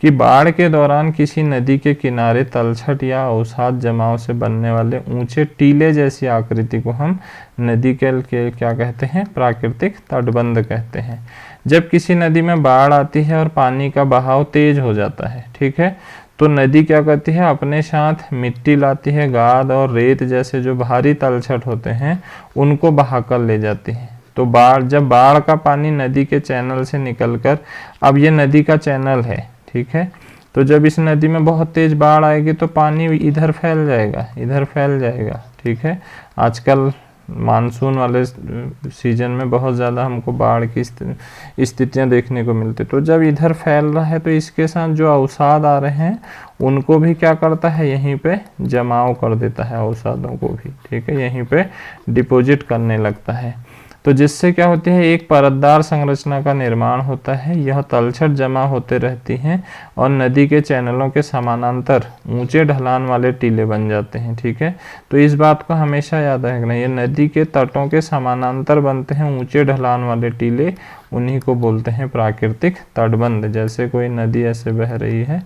कि बाढ़ के दौरान किसी नदी के किनारे तलछट या अवसाद जमाव से बनने वाले ऊंचे टीले जैसी आकृति को हम नदी के क्या कहते हैं, प्राकृतिक तटबंध कहते हैं। जब किसी नदी में बाढ़ आती है और पानी का बहाव तेज हो जाता है, ठीक है, तो नदी क्या करती है, अपने साथ मिट्टी लाती है, गाद और रेत जैसे जो भारी तलछट होते हैं उनको बहाकर ले जाती है। तो जब बाढ़ का पानी नदी के चैनल से निकलकर, अब ये नदी का चैनल है, ठीक है, तो जब इस नदी में बहुत तेज बाढ़ आएगी तो पानी इधर फैल जाएगा, इधर फैल जाएगा। ठीक है, आजकल मानसून वाले सीजन में बहुत ज़्यादा हमको बाढ़ की स्थितियाँ देखने को मिलती। तो जब इधर फैल रहा है तो इसके साथ जो अवसाद आ रहे हैं उनको भी क्या करता है, यहीं पे जमाव कर देता है, अवसादों को भी, ठीक है, यहीं पे डिपॉजिट करने लगता है। तो जिससे क्या होती है, एक परतदार संरचना का निर्माण होता है। यह तलछट जमा होते रहती हैं और नदी के चैनलों के समानांतर ऊंचे ढलान वाले टीले बन जाते हैं। ठीक है, तो इस बात को हमेशा याद रखना, ये नदी के तटों के समानांतर बनते हैं ऊंचे ढलान वाले टीले, उन्हीं को बोलते हैं प्राकृतिक तटबंध। जैसे कोई नदी ऐसे बह रही है,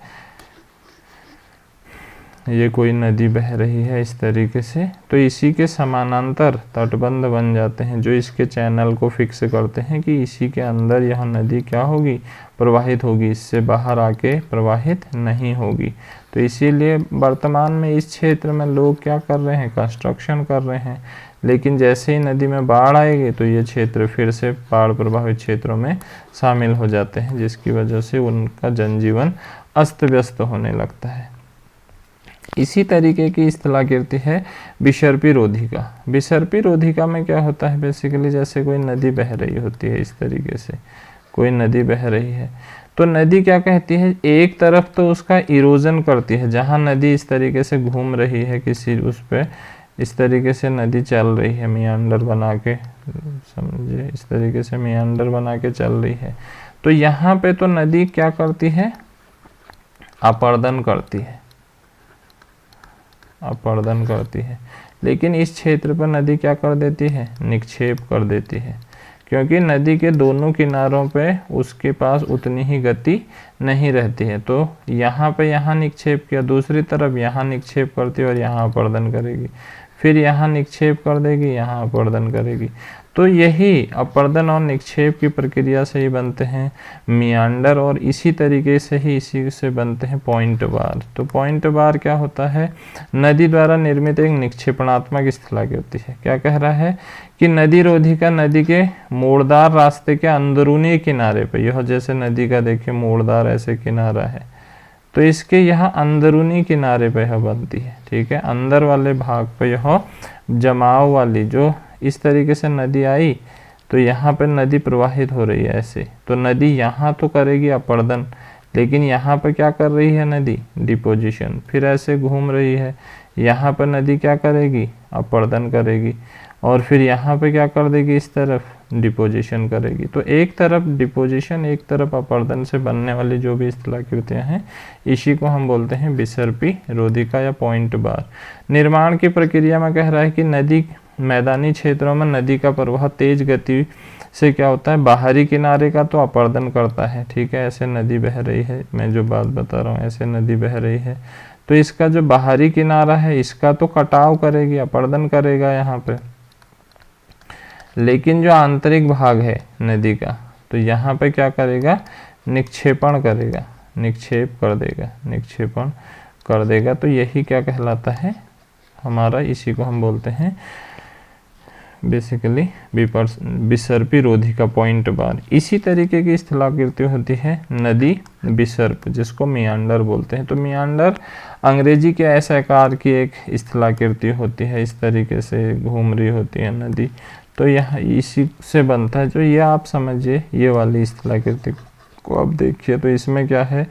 ये कोई नदी बह रही है इस तरीके से, तो इसी के समानांतर तटबंध बन जाते हैं जो इसके चैनल को फिक्स करते हैं कि इसी के अंदर यह नदी क्या होगी, प्रवाहित होगी, इससे बाहर आके प्रवाहित नहीं होगी। तो इसीलिए वर्तमान में इस क्षेत्र में लोग क्या कर रहे हैं, कंस्ट्रक्शन कर रहे हैं, लेकिन जैसे ही नदी में बाढ़ आएगी तो ये क्षेत्र फिर से बाढ़ प्रभावित क्षेत्रों में शामिल हो जाते हैं, जिसकी वजह से उनका जनजीवन अस्त व्यस्त होने लगता है। इसी तरीके की स्थलाकृति है विसर्पी रोधिका। विसर्पी रोधिका में क्या होता है, बेसिकली जैसे कोई नदी बह रही होती है, इस तरीके से कोई नदी बह रही है, तो नदी क्या कहती है, एक तरफ तो उसका इरोजन करती है, जहाँ नदी इस तरीके से घूम रही है किसी उस पे, इस तरीके से नदी चल रही है, मियांडर बना के, समझे, इस तरीके से मियांडर बना के चल रही है, तो यहाँ पे तो नदी क्या करती है, अपर्दन करती है, अपर्दन करती है। लेकिन इस क्षेत्र पर नदी क्या कर देती है, निक्षेप कर देती है, क्योंकि नदी के दोनों किनारों पे उसके पास उतनी ही गति नहीं रहती है। तो यहाँ पे यहाँ निक्षेप किया, दूसरी तरफ यहाँ निक्षेप करती है और यहाँ अपर्दन करेगी, फिर यहाँ निक्षेप कर देगी, यहाँ अपर्दन करेगी। तो यही अपर्दन और निक्षेप की प्रक्रिया से ही बनते हैं मियांडर, और इसी तरीके से ही इसी से बनते हैं पॉइंट बार। तो पॉइंट बार क्या होता है, नदी द्वारा निर्मित एक निक्षेपणात्मक स्थलाकृति है। क्या कह रहा है कि नदी रोधिका नदी के मोड़दार रास्ते के अंदरूनी किनारे पे, यह जैसे नदी का देखिए मोड़दार ऐसे किनारा है, तो इसके यहाँ अंदरूनी किनारे पे यह बनती है। ठीक है, अंदर वाले भाग पे यह जमाव वाली, जो इस तरीके से नदी आई तो यहाँ पर नदी प्रवाहित हो रही है ऐसे, तो नदी यहाँ तो करेगी अपर्दन, लेकिन यहाँ पर क्या कर रही है नदी, डिपोजिशन, फिर ऐसे घूम रही है, यहाँ पर नदी क्या करेगी, अपर्दन करेगी, और फिर यहाँ पे क्या कर देगी, इस तरफ डिपोजिशन करेगी। तो एक तरफ डिपोजिशन, एक तरफ अपरदन से बनने वाली जो भी स्थलाकृतियाँ हैं, इसी को हम बोलते हैं विसर्पी रोधिका या पॉइंट बार। निर्माण की प्रक्रिया में कह रहा है कि नदी, मैदानी क्षेत्रों में नदी का प्रवाह तेज गति से क्या होता है, बाहरी किनारे का तो अपरदन करता है, ठीक है। ऐसे नदी बह रही है, मैं जो बात बता रहा हूँ, ऐसे नदी बह रही है, तो इसका जो बाहरी किनारा है इसका तो कटाव करेगी, अपरदन करेगा यहाँ पे। लेकिन जो आंतरिक भाग है नदी का, तो यहाँ पे क्या करेगा, निक्षेपण करेगा, निक्षेप कर देगा, निक्षेपण कर देगा। तो यही क्या कहलाता है हमारा, इसी को हम बोलते हैं बेसिकली विसर्पी रोधिका पॉइंट बार। इसी तरीके की स्थलाकृति होती है नदी विसर्प, जिसको मियांडर बोलते हैं। तो मियांडर अंग्रेजी के ऐसे आकार की एक स्थलाकृति होती है, इस तरीके से घूम रही होती है नदी। तो यह इसी से बनता है, जो ये आप समझिए, ये वाली स्थलाकृति को आप देखिए, तो इसमें क्या है,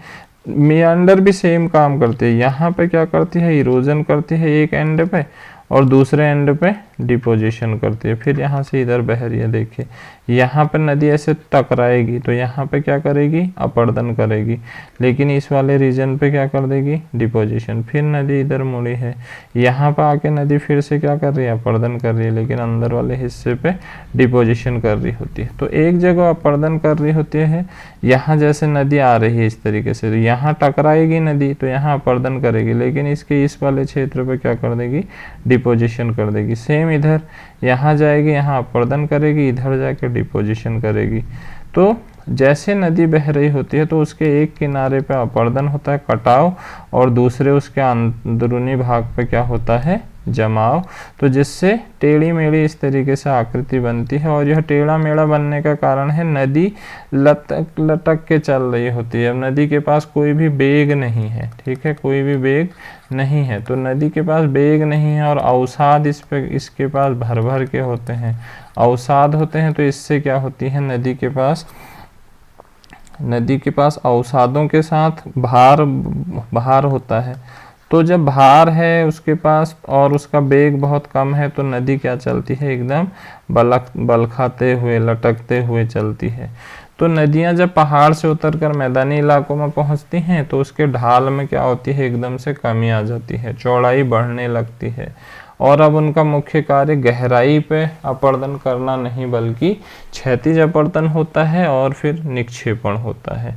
मियांडर भी सेम काम करती है। यहाँ पे क्या करती है, इरोजन करती है एक एंड पे, और दूसरे एंड पे डिपोजिशन करती है। फिर यहाँ से इधर बह रही है, देखिए यहाँ पे नदी ऐसे टकराएगी, तो यहाँ पे क्या करेगी, अपरदन करेगी, लेकिन इस वाले रीजन पे क्या कर देगी, डिपोजिशन। फिर नदी इधर मुड़ी है, यहाँ पे आके नदी फिर से क्या कर रही है, अपरदन कर रही है, लेकिन अंदर वाले हिस्से पे डिपोजिशन कर रही होती है। तो एक जगह अपरदन कर रही होती है, यहाँ जैसे नदी आ रही है इस तरीके से, यहाँ टकराएगी नदी, तो यहाँ अपरदन करेगी, लेकिन इसके इस वाले क्षेत्र पे क्या कर देगी, डिपोजिशन कर देगी। सेम इधर यहाँ जाएगी, यहाँ अपरदन करेगी, इधर जाके डिपोजिशन करेगी। तो जैसे नदी बह रही होती है, तो उसके एक किनारे पे अपरदन होता है, कटाव, और दूसरे उसके अंदरूनी भाग पे क्या होता है, जमाव। तो जिससे टेढ़ी मेढ़ी इस तरीके से आकृति बनती है, और यह टेढ़ा मेढ़ा बनने का कारण है नदी लटक लटक के चल रही होती है। अब नदी के पास कोई भी वेग नहीं है, ठीक है, कोई भी वेग नहीं है। तो नदी के पास वेग नहीं है, और अवसाद इसके पास भर भर के होते हैं, अवसाद होते हैं। तो इससे क्या होती है, नदी के पास अवसादों के साथ भार होता है। तो जब भार है उसके पास और उसका वेग बहुत कम है, तो नदी क्या चलती है, एकदम बलखाते हुए, लटकते हुए चलती है। तो नदियां जब पहाड़ से उतरकर मैदानी इलाकों में पहुंचती हैं, तो उसके ढाल में क्या होती है, एकदम से कमी आ जाती है, चौड़ाई बढ़ने लगती है, और अब उनका मुख्य कार्य गहराई पे अपरदन करना नहीं, बल्कि क्षैतिज अपरदन होता है, और फिर निक्षेपण होता है।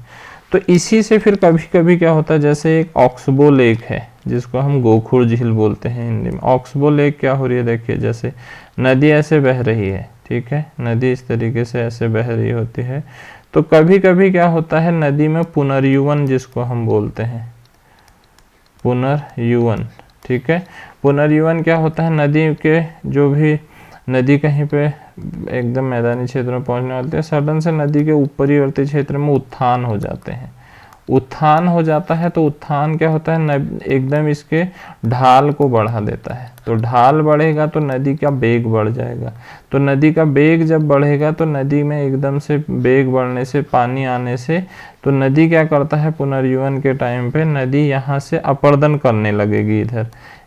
तो इसी से फिर कभी कभी क्या होता है, जैसे एक ऑक्सबो लेक है, जिसको हम गोखुर झील बोलते हैं हिंदी में। ऑक्सबो लेक क्या हो रही है, देखिए जैसे नदी ऐसे बह रही है, ठीक है, नदी इस तरीके से ऐसे बह रही होती है। तो कभी कभी क्या होता है, नदी में पुनर्युवन, जिसको हम बोलते हैं पुनर्युवन, ठीक है। पुनर्युवन क्या होता है, नदी के जो भी नदी कहीं पे एकदम मैदानी क्षेत्र में पहुंचने वाले हैं, सडन से नदी के ऊपरीवर्ती क्षेत्र में उत्थान हो जाते हैं, उत्थान हो जाता है। तो उत्थान क्या होता है, एकदम इसके ढाल को बढ़ा देता है। तो ढाल बढ़ेगा तो नदी का वेग बढ़ जाएगा। तो नदी का वेग जब बढ़ेगा, तो नदी में एकदम से वेग बढ़ने से, पानी आने से, तो नदी क्या करता है, पुनर्युवन के टाइम पे नदी यहाँ से अपरदन करने लगेगी। इधर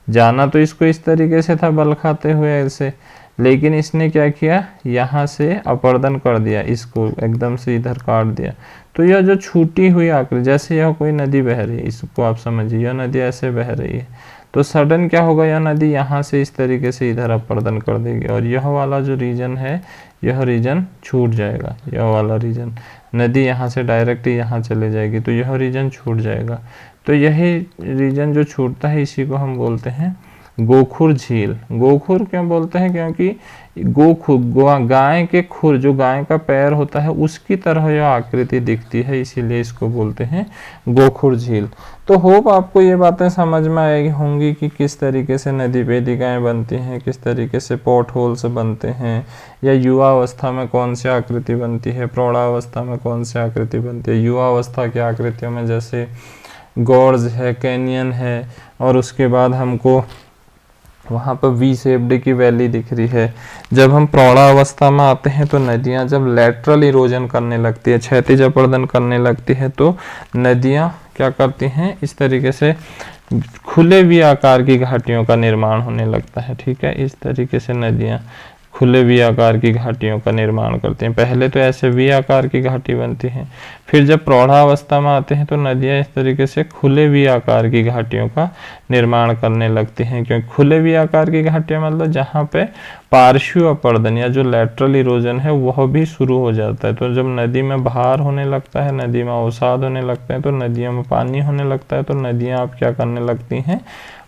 जाना तो इसको इस तरीके से था, बल खाते हुए ऐसे, लेकिन इसने क्या किया, यहाँ से अपरदन कर दिया, इसको एकदम से इधर काट दिया। तो यह जो छूटी हुई आकृति, जैसे यह कोई नदी बह रही है, इसको आप समझिए, यह नदी ऐसे बह रही है, तो सडन क्या होगा, यह नदी यहाँ से इस तरीके से इधर अपरदन कर देगी, और यह वाला जो रीजन है, यह रीजन छूट जाएगा। यह वाला रीजन, नदी यहाँ से डायरेक्ट यहाँ चले जाएगी, तो यह रीजन छूट जाएगा। तो यही रीजन जो छूटता है, इसी को हम बोलते हैं गोखुर झील। गोखुर क्यों बोलते हैं, क्योंकि गाय के खुर, जो गाय का पैर होता है, उसकी तरह यह आकृति दिखती है, इसीलिए इसको बोलते हैं गोखुर झील। तो होप आपको ये बातें समझ में आएगी होंगी कि किस तरीके से नदी वेदिकाएं बनती हैं, किस तरीके से पॉट होल्स बनते हैं, या युवा अवस्था में कौन सी आकृति बनती है, प्रौढ़ावस्था में कौन सी आकृति बनती है। युवा अवस्था की आकृतियों में जैसे गॉर्ज है, कैनियन है, और उसके बाद हमको वहाँ पर वी शेप्ड की वैली दिख रही है। जब हम प्रौढ़ावस्था में आते हैं, तो नदियाँ जब लेटरल इरोजन करने लगती है, क्षैतिज अपरदन करने लगती है, तो नदियाँ क्या करती हैं, इस तरीके से खुले वी आकार की घाटियों का निर्माण होने लगता है, ठीक है। इस तरीके से नदियाँ खुले वी आकार की घाटियों का निर्माण करते हैं। पहले तो ऐसे वी आकार की घाटी बनती है, फिर जब प्रौढ़ावस्था में आते हैं तो नदियाँ इस तरीके से खुले वी आकार की घाटियों का निर्माण करने लगती हैं। क्योंकि खुले वी आकार की घाटियाँ मतलब जहाँ पे पार्श्व अपर्दन या जो लेटरल इरोजन है वह भी शुरू हो जाता है। तो जब नदी में भार होने लगता है, नदी में अवसाद होने लगता है, तो नदियों में पानी होने लगता है, तो नदियाँ अब क्या करने लगती हैं,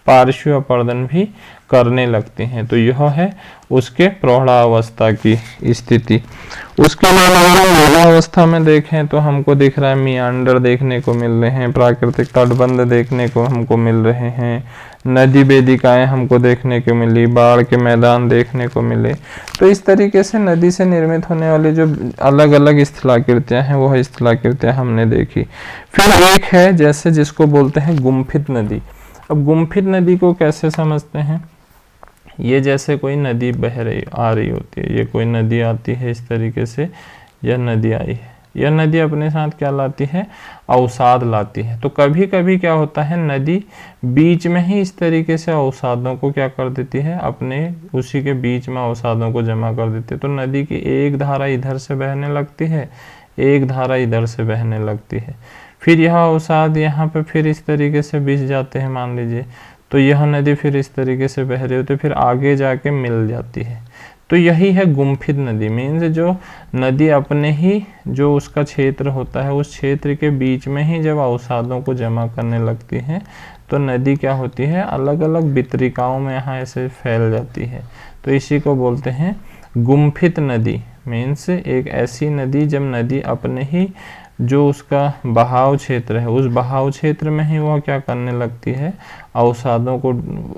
पार्श्व अपर्दन भी करने लगती हैं। तो यह है उसके प्रौढ़ावस्था की स्थिति। उसके बाद अगर हम युवावस्था में देखें तो हमको दिख रहा है मियांडर देखने को मिल रहे हैं, प्राकृतिक तटबंध देखने को हमको मिल रहे हैं, नदी वेदिकाएं हमको देखने को मिली, बाढ़ के मैदान देखने को मिले। तो इस तरीके से नदी से निर्मित होने वाली जो अलग अलग स्थलाकृतियां हैं वह स्थलाकृतियां हमने देखी। फिर एक है जैसे जिसको बोलते हैं गुम्फित नदी। अब गुम्फित नदी को कैसे समझते हैं, ये जैसे कोई नदी बह रही आ रही होती है, ये कोई नदी आती है इस तरीके से, यह नदी आई है, यह नदी अपने साथ क्या लाती है, अवसाद लाती है। तो कभी कभी क्या होता है, नदी बीच में ही इस तरीके से अवसादों को क्या कर देती है, अपने उसी के बीच में अवसादों को जमा कर देती है। तो नदी की एक धारा इधर से बहने लगती है, एक धारा इधर से बहने लगती है, फिर यह अवसाद यहाँ पे फिर इस तरीके से बिछ जाते हैं मान लीजिए, तो यह नदी फिर इस तरीके से बह रही होती है, फिर आगे जाके मिल जाती है। तो यही है गुम्फित नदी। मीन्स जो नदी अपने ही जो उसका क्षेत्र होता है उस क्षेत्र के बीच में ही जब अवसादों को जमा करने लगती है तो नदी क्या होती है, अलग अलग वितरिकाओं में यहाँ ऐसे फैल जाती है। तो इसी को बोलते हैं गुम्फित नदी। मीन्स एक ऐसी नदी जब नदी अपने ही जो उसका बहाव क्षेत्र है उस बहाव क्षेत्र में ही वह क्या करने लगती है, अवसादों को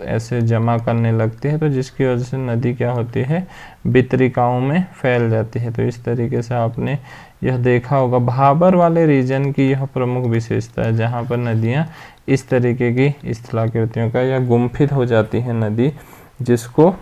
ऐसे जमा करने लगती है, तो जिसकी वजह से नदी क्या होती है, वितरिकाओं में फैल जाती है। तो इस तरीके से आपने यह देखा होगा भाबर वाले रीजन की यह प्रमुख विशेषता है, जहाँ पर नदियाँ इस तरीके की स्थलाकृतियों का या गुम्फित हो जाती है नदी, जिसको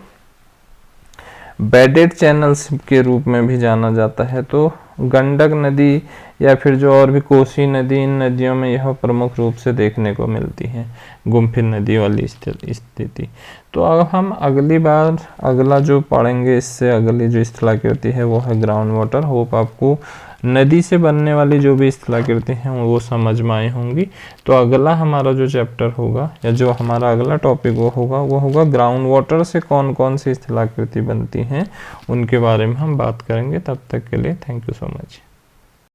बेडेड चैनल्स के रूप में भी जाना जाता है। तो गंडक नदी या फिर जो और भी कोसी नदी, इन नदियों में यह प्रमुख रूप से देखने को मिलती है गुम्फित नदी वाली स्थिति। तो अब हम अगली बार अगला जो पढ़ेंगे, इससे अगली जो स्थलाकृति है वो है ग्राउंड वाटर। होप आपको नदी से बनने वाली जो भी स्थलाकृति हैं वो समझ में आई होंगी। तो अगला हमारा जो चैप्टर होगा या जो हमारा अगला टॉपिक वो होगा ग्राउंड वाटर से कौन कौन सी स्थलाकृति बनती हैं, उनके बारे में हम बात करेंगे। तब तक के लिए थैंक यू सो मच।